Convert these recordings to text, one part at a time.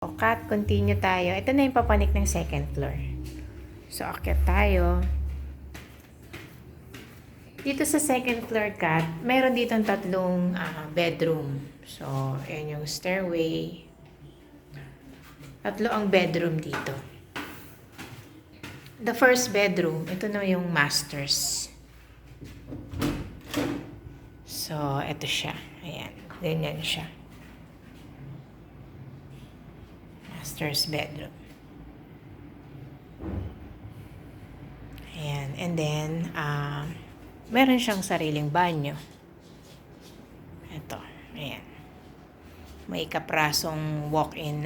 O, cut, continue tayo. Ito na yung papanik ng second floor. So, akyat tayo. Dito sa second floor cut, meron dito tatlong bedroom. So, ayan yung stairway. Tatlo ang bedroom dito. The first bedroom, ito na yung masters. So, ito siya. Ayan, ganyan siya. Master's bedroom. Ayan. And then, meron siyang sariling banyo. Ito. Ayan. May kaprasong walk-in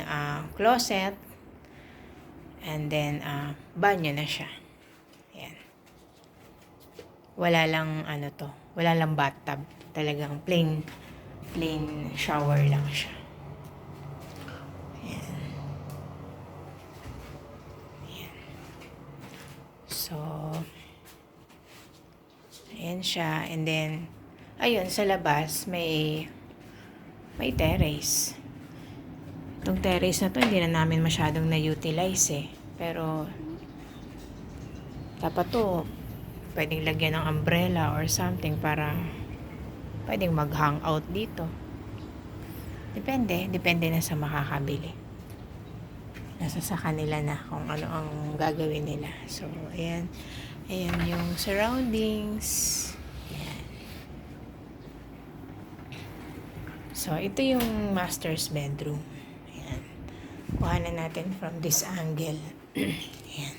closet. And then, banyo na siya. Ayan. Wala lang, wala lang bathtub. Talagang plain shower lang siya. So, ayan siya. And then, ayun, sa labas, may terrace. Itong terrace na to, hindi na namin masyadong na-utilize eh. Pero, dapat to, pwedeng lagyan ng umbrella or something para pwedeng mag-hangout dito. Depende na sa makakabili. Nasa sa kanila na kung ano ang gagawin nila. So, ayan. Ayan yung surroundings. Ayan. So, ito yung master's bedroom. Ayan. Kuha na natin from this angle. Ayan.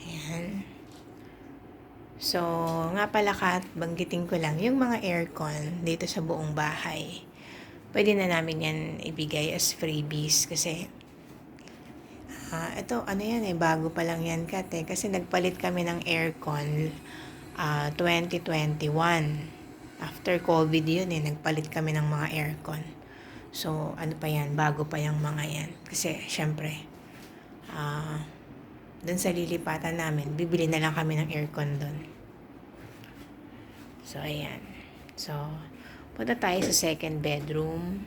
Ayan. So, nga pala Kat, banggitin ko lang, yung mga aircon dito sa buong bahay, pwede na namin yan ibigay as freebies kasi ito, yan bago pa lang yan Kat eh. Kasi nagpalit kami ng aircon 2021. After COVID yun eh, nagpalit kami ng mga aircon. So, pa yan, bago pa yung mga yan. Kasi, syempre, dun sa lilipatan namin, bibili na lang kami ng aircon dun. So, ayan. So, punta tayo sa second bedroom.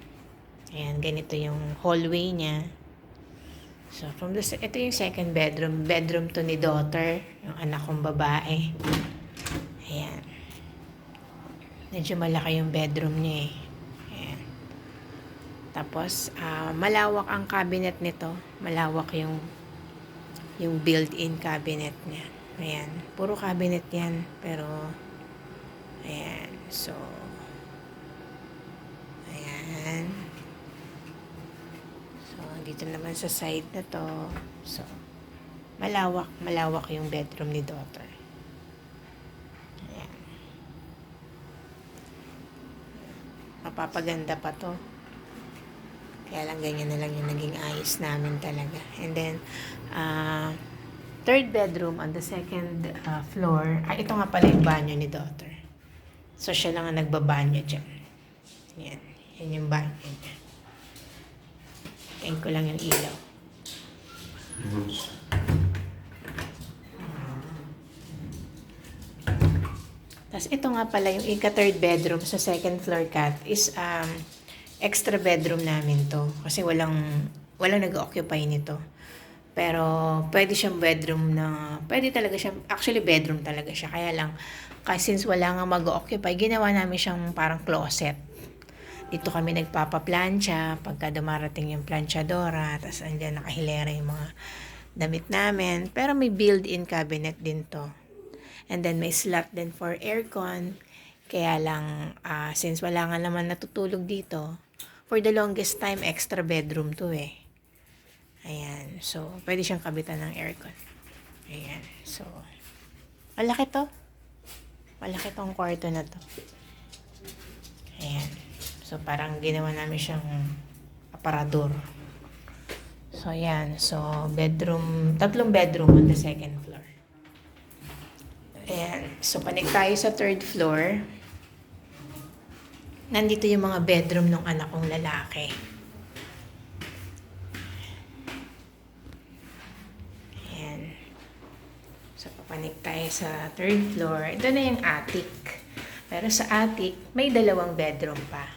Ayan, ganito yung hallway niya. So, ito yung second bedroom. Bedroom to ni daughter, yung anak kong babae. Ayan. Medyo malaki yung bedroom niya eh. Ayan. Tapos, malawak ang cabinet nito. Malawak yung built-in cabinet niya. Ayan. Puro cabinet yan. Pero, ayan. So, ayan. Dito naman sa side na to. So, malawak yung bedroom ni daughter. Ayan. Mapapaganda pa to. Kaya lang ganyan na lang yung naging ayos namin talaga. And then, third bedroom on the second floor. Ito nga pala yung banyo ni daughter. So, siya lang ang nagbabanyo dyan. Ayan. Yan yung banyo niya. Tain ko lang yung ilaw. Tapos ito nga pala yung third bedroom sa second floor Kat is extra bedroom namin to. Kasi walang nag-occupy nito. Pero pwede siyang bedroom na, pwede talaga siya, actually bedroom talaga siya. Kaya lang, kasi since wala nga mag-occupy, ginawa namin siyang parang closet. Dito kami nagpapaplansya pagka dumarating yung planchadora, tapos andyan nakahilera yung mga damit namin. Pero may built-in cabinet din to. And then may slot din for aircon. Kaya lang, since wala nga naman natutulog dito, for the longest time, extra bedroom to eh. Ayan. So, pwede siyang kabitan ng aircon. Ayan. So, malaki to. Malaki tong kwarto na to. Ayan. So, parang ginawa namin siyang aparador. So, ayan. So, tatlong bedroom on the second floor. Ayan. So, panik tayo sa third floor. Nandito yung mga bedroom ng anak kong lalaki. Ayan. So, papanik tayo sa third floor. Ito na yung attic. Pero sa attic, may dalawang bedroom pa.